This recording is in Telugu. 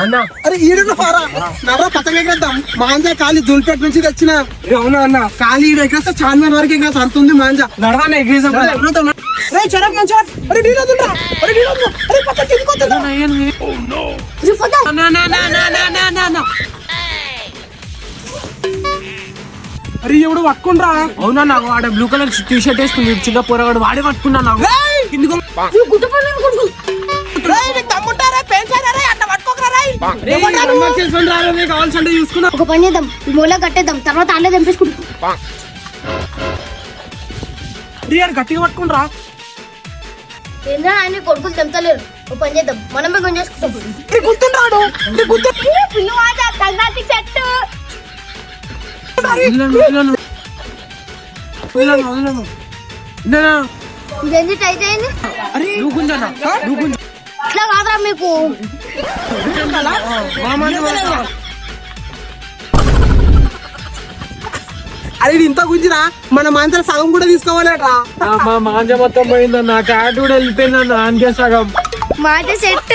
అన్న అరే ఈడు పారా నర్రా పతంగ ఎగరేద్దాం. మాంజా ఖాళీ దుల్పేట నుంచి తెచ్చిన. అవునా అన్న ఖాళీ ఈడు ఎగరేస్తే చార్మినార్ వరకు ఎగరేస్తా అంత ఉంది మాంజా. నడవానే ఎగ్రేసాం రే చరక్ మంచి అరే డీడోదుండ్రా అరే డీడోదు అరే పతంగ కిందకొస్తుందా. అరే ఎవడు పట్టుకుండ్రా. అవునా నాకు ఆడ బ్లూ కలర్ టీ షర్ట్ వేసుకుంది చిన్న పోరగాడు వాడే పట్టుకున్నా నాకు. కావాల్సింటే చూసుకున్నా. ఒక పని చేద్దాం, ఈ మూల కట్టేద్దాం, తర్వాత అల్లే తెంపేసుకుంటాం. గట్టిగా పట్టుకుండ్రా. ఏంద్రా ఆయన కొడుకులు తెంపలేరు. ఒక పని చేద్దాం, మనమే గుంజేసుకుంటాం. గుర్తుంటాడు ఇదేంటి ట్రై చేయండి. ఇట్లా కాదురా మీకు. అరే ఇంత గుంజిరా మన మాంజాల సగం కూడా తీసుకోవాలట్రా. మా మాంజ మొత్తం పోయిందన్న, క్యాట్ కూడా వెళ్ళిపోయిందన్న. అంతే సగం మాట సెట్.